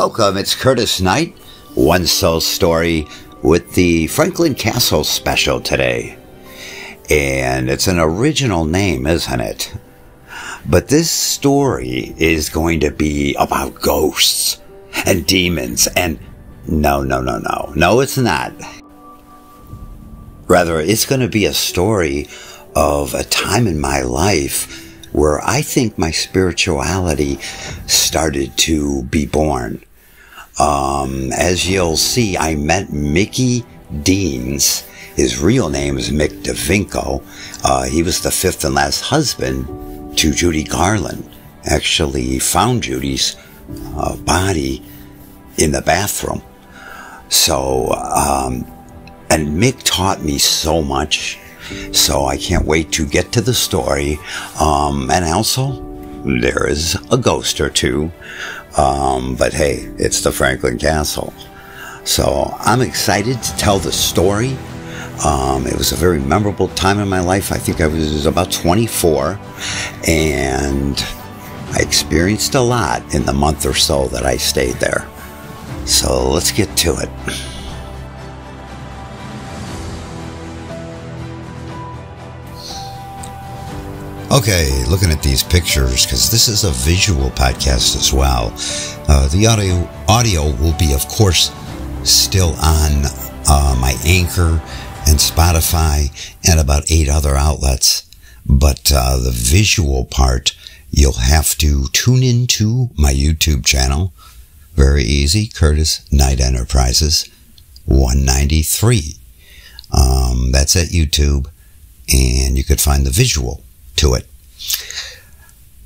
Welcome, it's Curtis Nite, One Soul Story with the Franklin Castle special today. And it's an original name, isn't it? But this story is going to be about ghosts and demons and no, it's not. Rather, it's going to be a story of a time in my life where I think my spirituality started to be born. As you'll see, I met Mickey Deans. His real name is Mick DeVinco. He was the fifth and last husband to Judy Garland. Actually, he found Judy's body in the bathroom. So, and Mick taught me so much. So I can't wait to get to the story. And also, there is a ghost or two. But hey, it's the Franklin Castle. So I'm excited to tell the story. It was a very memorable time in my life. I think I was about 24. And I experienced a lot in the month or so that I stayed there. So let's get to it. Okay, looking at these pictures, because this is a visual podcast as well. The audio will be, of course, still on my Anchor and Spotify and about 8 other outlets. But the visual part, you'll have to tune into my YouTube channel. Very easy, Curtis Nite Enterprises 193. That's at YouTube, and you could find the visual to it.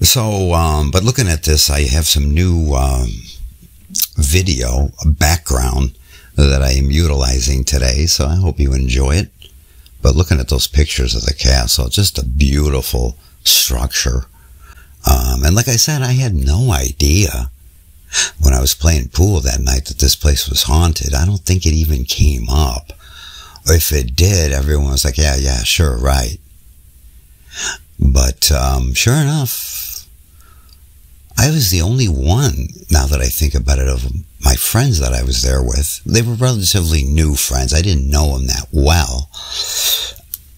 So, but looking at this, I have some new video background that I am utilizing today, so I hope you enjoy it. But looking at those pictures of the castle, just a beautiful structure. And like I said, I had no idea when I was playing pool that night that this place was haunted. I don't think it even came up. Or if it did, everyone was like, yeah, sure, right. But sure enough, I was the only one, now that I think about it, of my friends that I was there with. They were relatively new friends. I didn't know them that well.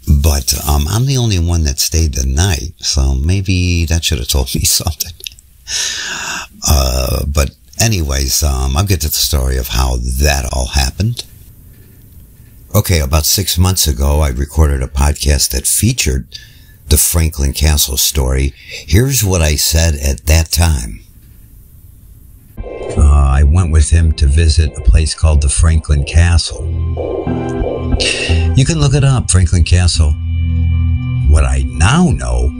But I'm the only one that stayed the night, so maybe that should have told me something. But anyways, I'll get to the story of how that all happened. Okay, about 6 months ago, I recorded a podcast that featured the Franklin Castle story. Here's what I said at that time. I went with him to visit a place called the Franklin Castle. You can look it up, Franklin Castle. What I now know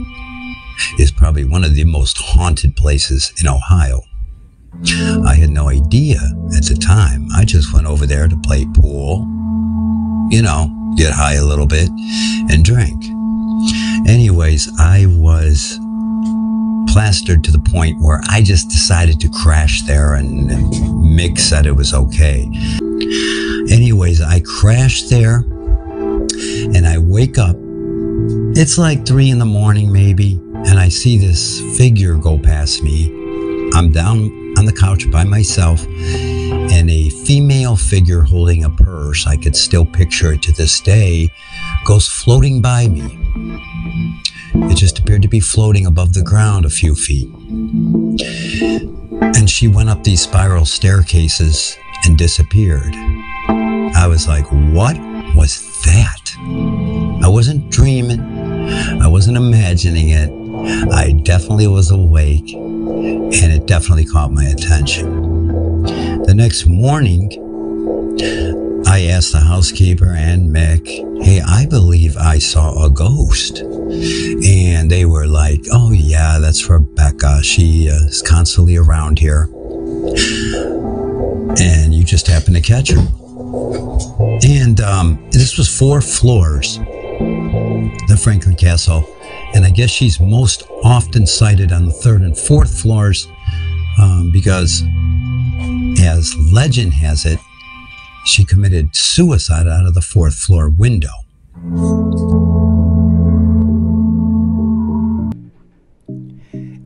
is probably one of the most haunted places in Ohio. I had no idea at the time. I just went over there to play pool, you know, get high a little bit, and drink. Anyways, I was plastered to the point where I just decided to crash there, and Mick said it was okay. Anyways, I crashed there, and I wake up. It's like 3 in the morning maybe, and I see this figure go past me. I'm down on the couch by myself, and a female figure holding a purse, I could still picture it to this day, goes floating by me. It just appeared to be floating above the ground a few feet. And she went up these spiral staircases and disappeared. I was like, what was that? I wasn't dreaming. I wasn't imagining it. I definitely was awake, and it definitely caught my attention. The next morning, I asked the housekeeper and Mick, hey, I believe I saw a ghost. And they were like, oh yeah, that's Rebecca. She is constantly around here. And you just happened to catch her. And this was 4 floors, the Franklin Castle. And I guess she's most often sighted on the 3rd and 4th floors because, as legend has it, she committed suicide out of the 4th floor window.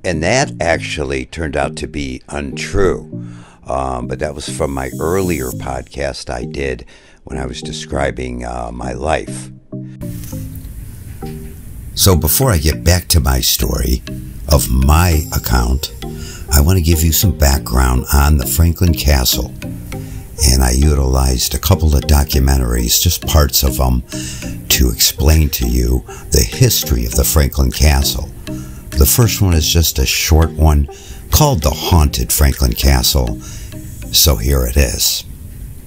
And that actually turned out to be untrue. but that was from my earlier podcast I did when I was describing my life. So before I get back to my story of my account, I want to give you some background on the Franklin Castle. And I utilized a couple of documentaries, just parts of them, to explain to you the history of the Franklin Castle. The first one is just a short one called The Haunted Franklin Castle. So here it is.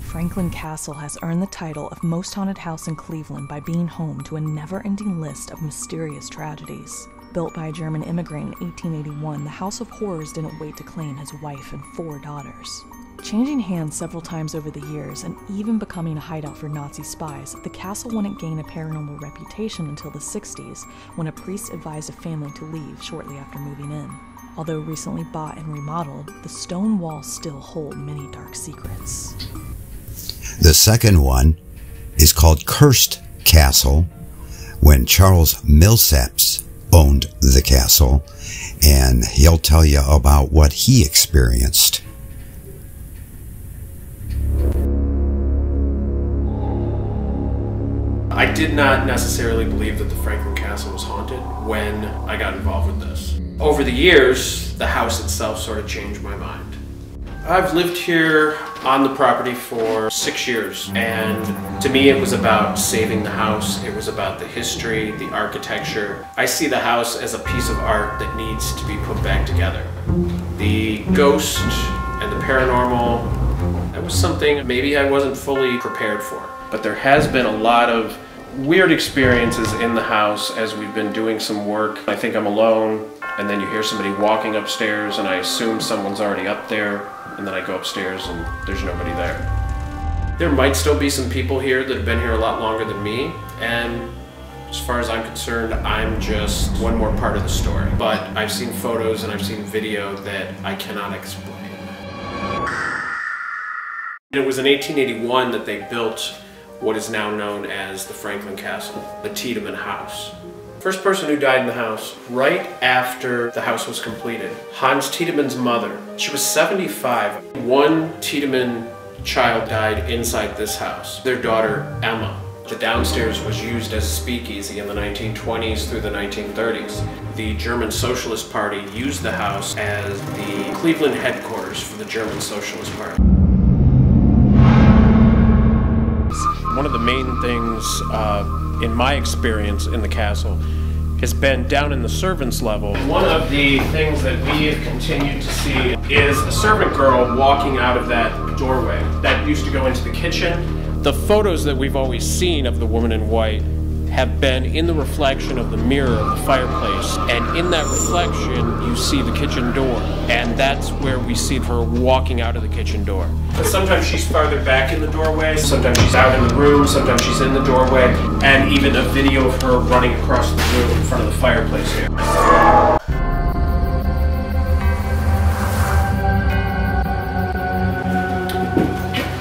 Franklin Castle has earned the title of most haunted house in Cleveland by being home to a never-ending list of mysterious tragedies. Built by a German immigrant in 1881, the House of Horrors didn't wait to claim his wife and 4 daughters. Changing hands several times over the years and even becoming a hideout for Nazi spies, the castle wouldn't gain a paranormal reputation until the 60s, when a priest advised a family to leave shortly after moving in. Although recently bought and remodeled, the stone walls still hold many dark secrets. The second one is called Cursed Castle, when Charles Millsaps owned the castle, and he'll tell you about what he experienced. I did not necessarily believe that the Franklin Castle was haunted when I got involved with this. Over the years, the house itself sort of changed my mind. I've lived here on the property for 6 years, and to me it was about saving the house. It was about the history, the architecture. I see the house as a piece of art that needs to be put back together. The ghost and the paranormal, that was something maybe I wasn't fully prepared for. But there has been a lot of weird experiences in the house as we've been doing some work. I think I'm alone, and then you hear somebody walking upstairs, and I assume someone's already up there, and then I go upstairs and there's nobody there. There might still be some people here that have been here a lot longer than me, and as far as I'm concerned, I'm just one more part of the story. But I've seen photos and I've seen video that I cannot explain. It was in 1881 that they built what is now known as the Franklin Castle, the Tiedemann house. First person who died in the house, right after the house was completed, Hans Tiedemann's mother. She was 75. One Tiedemann child died inside this house, their daughter Emma. The downstairs was used as a speakeasy in the 1920s through the 1930s. The German Socialist Party used the house as the Cleveland headquarters for the German Socialist Party. One of the main things in my experience in the castle has been down in the servants level. One of the things that we have continued to see is a servant girl walking out of that doorway that used to go into the kitchen. The photos that we've always seen of the woman in white have been in the reflection of the mirror of the fireplace, and in that reflection you see the kitchen door, and that's where we see her walking out of the kitchen door. But sometimes she's farther back in the doorway, sometimes she's out in the room, sometimes she's in the doorway, and even a video of her running across the room in front of the fireplace here.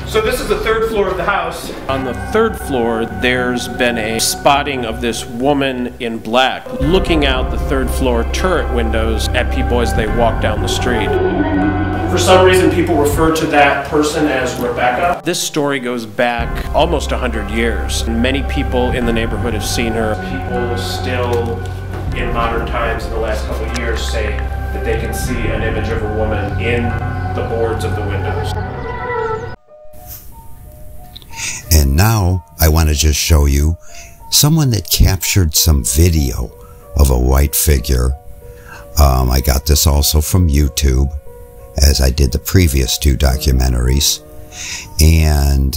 So this is the third floor of the house. On the third floor, there's been a spotting of this woman in black looking out the third floor turret windows at people as they walk down the street. For some reason, people refer to that person as Rebecca. This story goes back almost 100 years. Many people in the neighborhood have seen her. People still, in modern times, in the last couple of years, say that they can see an image of a woman in the boards of the windows. And now I want to just show you someone that captured some video of a white figure. I got this also from YouTube, as I did the previous 2 documentaries. And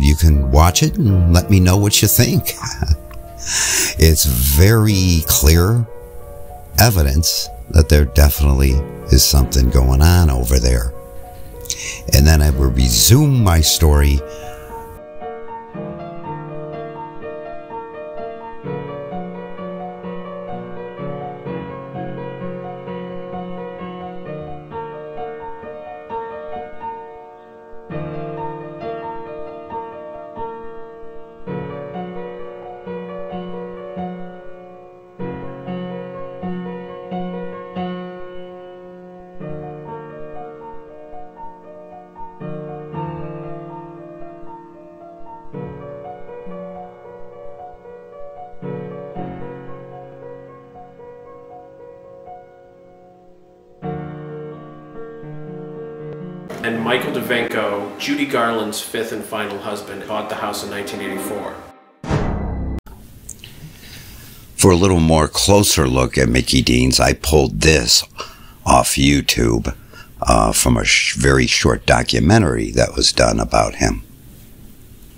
you can watch it and let me know what you think. It's very clear evidence that there definitely is something going on over there. And then I will resume my story. Michael DeVinco, Judy Garland's fifth and final husband, bought the house in 1984. For a little more closer look at Mickey Deans, I pulled this off YouTube from a very short documentary that was done about him.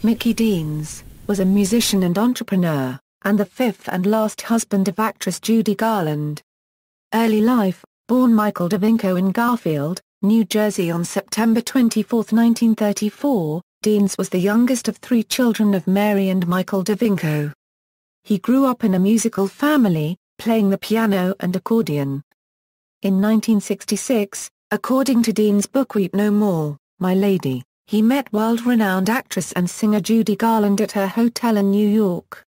Mickey Deans was a musician and entrepreneur, and the fifth and last husband of actress Judy Garland. Early life: born Michael DeVinco in Garfield, New Jersey on September 24, 1934, Deans was the youngest of three children of Mary and Michael DeVinco. He grew up in a musical family, playing the piano and accordion. In 1966, according to Dean's book Weep No More, My Lady, he met world-renowned actress and singer Judy Garland at her hotel in New York.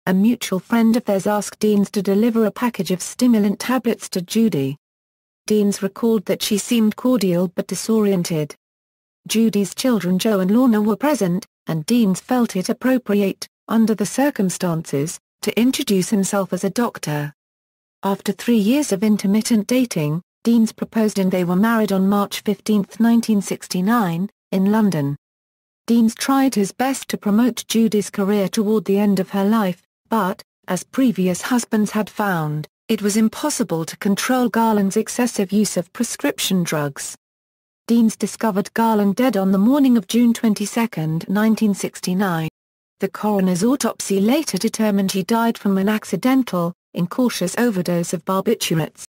A mutual friend of theirs asked Deans to deliver a package of stimulant tablets to Judy. Deans recalled that she seemed cordial but disoriented. Judy's children Joe and Lorna were present, and Deans felt it appropriate, under the circumstances, to introduce himself as a doctor. After 3 years of intermittent dating, Deans proposed and they were married on March 15, 1969, in London. Deans tried his best to promote Judy's career toward the end of her life, but, as previous husbands had found, it was impossible to control Garland's excessive use of prescription drugs. Deans discovered Garland dead on the morning of June 22, 1969. The coroner's autopsy later determined he died from an accidental, incautious overdose of barbiturates.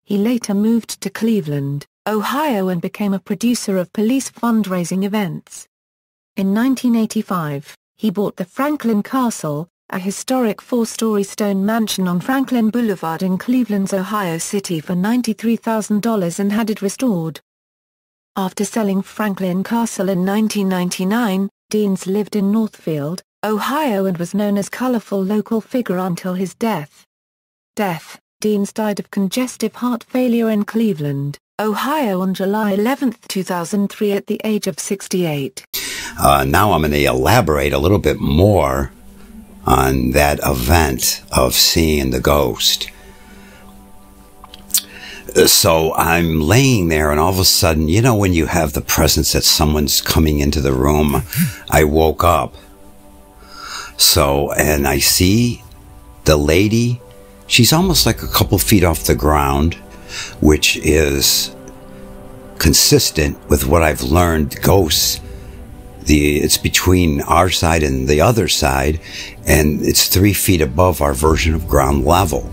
He later moved to Cleveland, Ohio and became a producer of police fundraising events. In 1985, he bought the Franklin Castle, a historic 4-story stone mansion on Franklin Boulevard in Cleveland's Ohio City for $93,000 and had it restored. After selling Franklin Castle in 1999, Deans lived in Northfield, Ohio and was known as colorful local figure until his death. Deans died of congestive heart failure in Cleveland, Ohio on July 11, 2003 at the age of 68. Now I'm going to elaborate a little bit more on that event of seeing the ghost. So I'm laying there and all of a sudden, you know when you have the presence that someone's coming into the room, I woke up. So, and I see the lady, she's almost like a couple feet off the ground, which is consistent with what I've learned ghosts. It's between our side and the other side, and it's 3 feet above our version of ground level.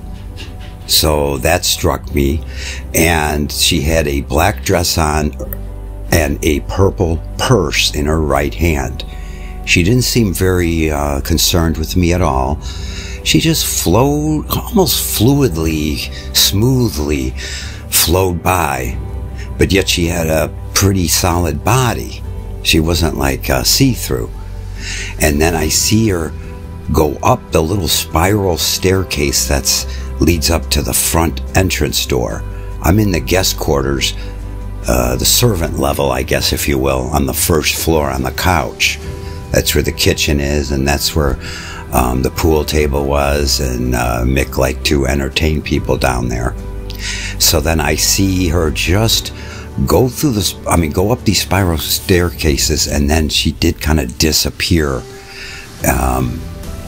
So that struck me, and she had a black dress on and a purple purse in her right hand. She didn't seem very concerned with me at all. She just flowed, almost fluidly, smoothly flowed by, but yet she had a pretty solid body. She wasn't like see-through. And then I see her go up the little spiral staircase that leads up to the front entrance door. I'm in the guest quarters, the servant level, I guess, if you will, on the first floor on the couch. That's where the kitchen is, and that's where the pool table was, and Mick liked to entertain people down there. So then I see her just go through go up these spiral staircases, and then she did kind of disappear,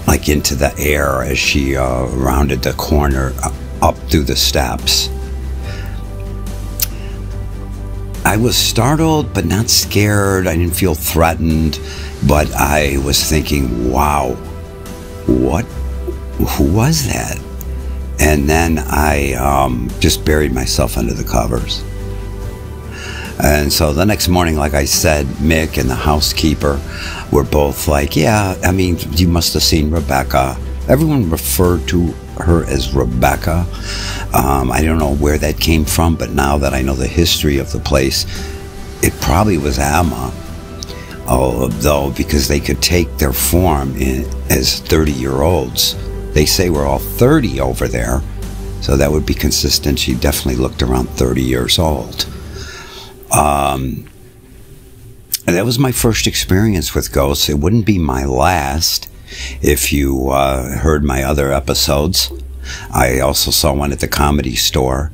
like into the air as she rounded the corner up through the steps. I was startled, but not scared. I didn't feel threatened, but I was thinking, wow, who was that? And then I just buried myself under the covers. And so the next morning, like I said, Mick and the housekeeper were both like, yeah, I mean, you must have seen Rebecca. Everyone referred to her as Rebecca. I don't know where that came from, but now that I know the history of the place, it probably was Amma. Although, because they could take their form as 30-year-olds. They say we're all 30 over there, so that would be consistent. She definitely looked around 30 years old. And that was my first experience with ghosts. It wouldn't be my last. If you heard my other episodes, I also saw one at the Comedy Store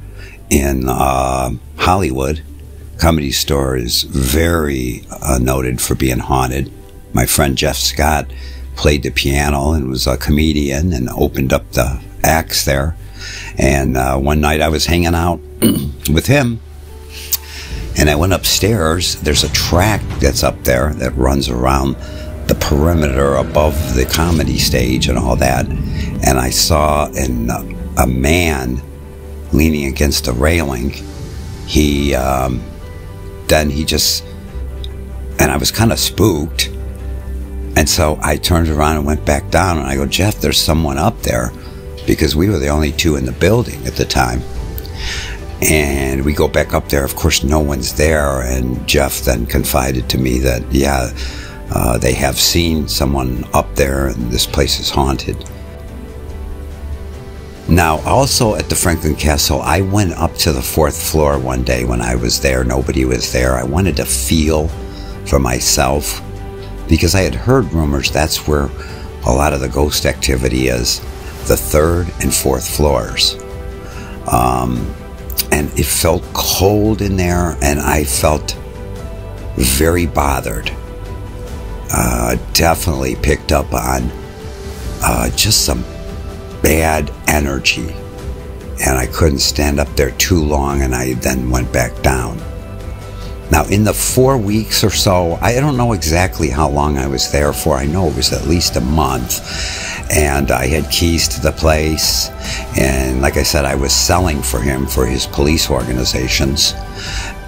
in Hollywood. Comedy Store is very noted for being haunted. My friend Jeff Scott played the piano and was a comedian and opened up the acts there. And one night I was hanging out with him, and I went upstairs. There's a track that's up there that runs around the perimeter above the comedy stage and all that. And I saw a man leaning against a railing. And I was kind of spooked. And so I turned around and went back down, and I go, Jeff, there's someone up there, because we were the only two in the building at the time. And we go back up there. Of course, no one's there. And Jeff then confided to me that, yeah, they have seen someone up there, and this place is haunted. Now, also at the Franklin Castle, I went up to the 4th floor one day when I was there. Nobody was there. I wanted to feel for myself, because I had heard rumors that's where a lot of the ghost activity is, the 3rd and 4th floors. And it felt cold in there, and I felt very bothered. Definitely picked up on just some bad energy, and I couldn't stand up there too long, and I then went back down. Now, in the 4 weeks or so, I don't know exactly how long I was there for. I know it was at least a month, and I had keys to the place, and like I said, I was selling for him for his police organizations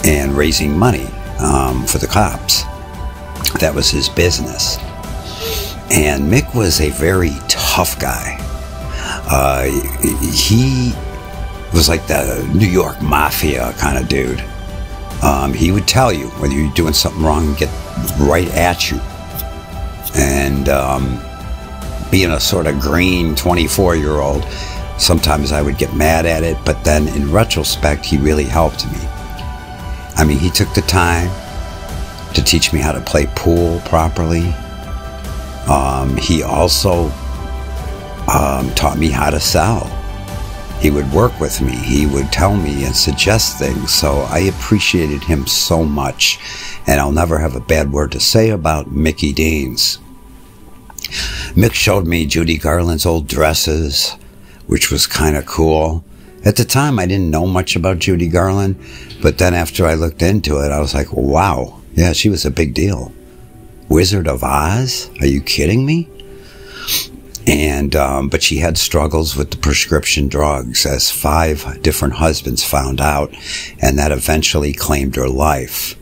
and raising money for the cops. That was his business. And Mick was a very tough guy. He was like the New York Mafia kind of dude. He would tell you whether you're doing something wrong and get right at you. And being a sort of green 24-year-old, sometimes I would get mad at it, but then in retrospect, he really helped me. I mean, he took the time to teach me how to play pool properly. He also taught me how to sell. He would work with me. He would tell me and suggest things. So I appreciated him so much. And I'll never have a bad word to say about Mickey Deans. Mick showed me Judy Garland's old dresses, which was kind of cool. At the time, I didn't know much about Judy Garland. But then after I looked into it, I was like, wow, yeah, she was a big deal. Wizard of Oz? Are you kidding me? And, but she had struggles with the prescription drugs, as 5 different husbands found out, and that eventually claimed her life.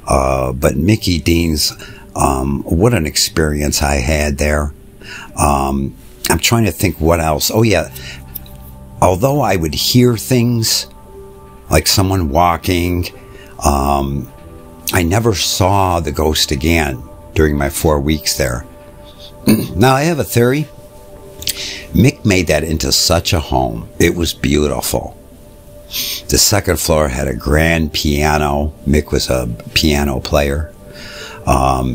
But Mickey Deans, what an experience I had there. I'm trying to think what else. Oh yeah, although I would hear things, like someone walking, I never saw the ghost again during my 4 weeks there. Now, I have a theory. Mick made that into such a home. It was beautiful. The 2nd floor had a grand piano. Mick was a piano player.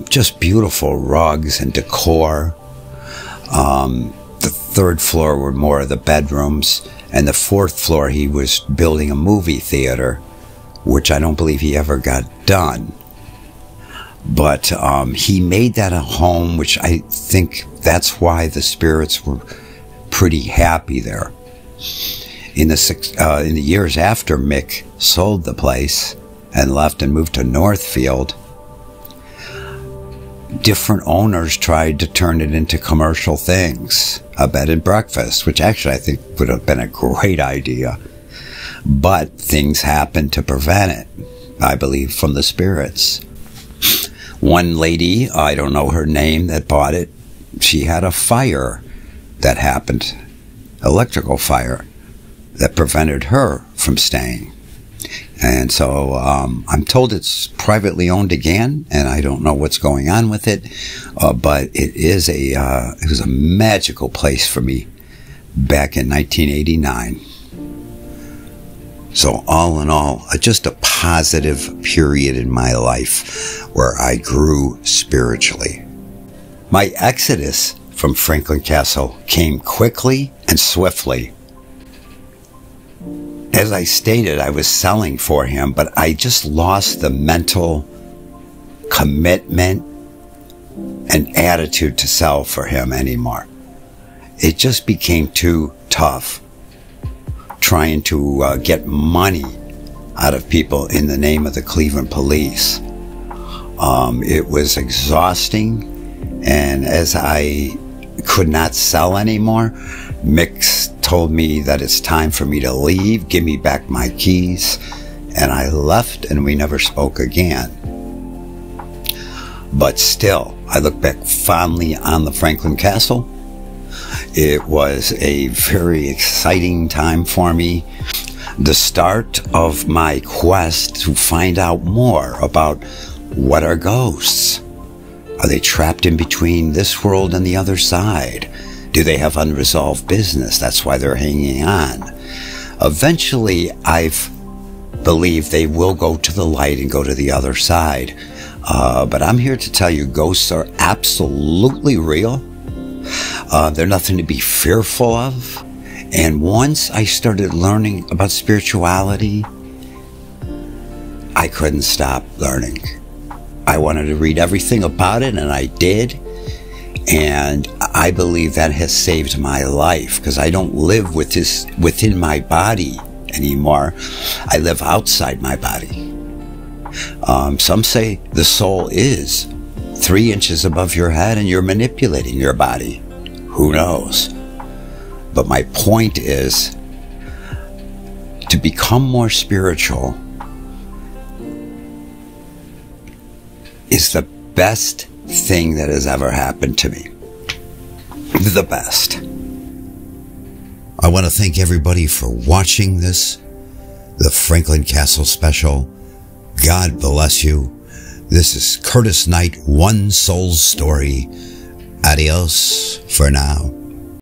Just beautiful rugs and decor. The 3rd floor were more of the bedrooms. And the 4th floor, he was building a movie theater, which I don't believe he ever got done. But he made that a home, which I think that's why the spirits were pretty happy there. In the years after Mick sold the place and left and moved to Northfield, different owners tried to turn it into commercial things, a bed and breakfast, which actually I think would have been a great idea. But things happened to prevent it, I believe, from the spirits. One lady, I don't know her name, that bought it, she had a fire that happened, electrical fire, that prevented her from staying. And so I'm told it's privately owned again, and I don't know what's going on with it, but it was a magical place for me back in 1989. So all in all, just a positive period in my life where I grew spiritually. My exodus from Franklin Castle came quickly and swiftly. As I stated, I was selling for him, but I just lost the mental commitment and attitude to sell for him anymore. It just became too tough trying to get money out of people in the name of the Cleveland police. It was exhausting, and as I could not sell anymore, Mick told me that it's time for me to leave, give me back my keys, and I left, and we never spoke again. But still, I look back fondly on the Franklin Castle. It was a very exciting time for me. The start of my quest to find out more about what are ghosts. Are they trapped in between this world and the other side? Do they have unresolved business? That's why they're hanging on. Eventually, I've believed they will go to the light and go to the other side. But I'm here to tell you, ghosts are absolutely real. They're nothing to be fearful of. And once I started learning about spirituality, I couldn't stop learning. I wanted to read everything about it, and I did. And I believe that has saved my life, because I don't live within my body anymore. I live outside my body. Some say the soul is 3 inches above your head and you're manipulating your body. Who knows? But my point is to become more spiritual is the best thing that has ever happened to me. The best. I want to thank everybody for watching the Franklin Castle special. God bless you. This is Curtis Nite, One Soul Story. Adios for now.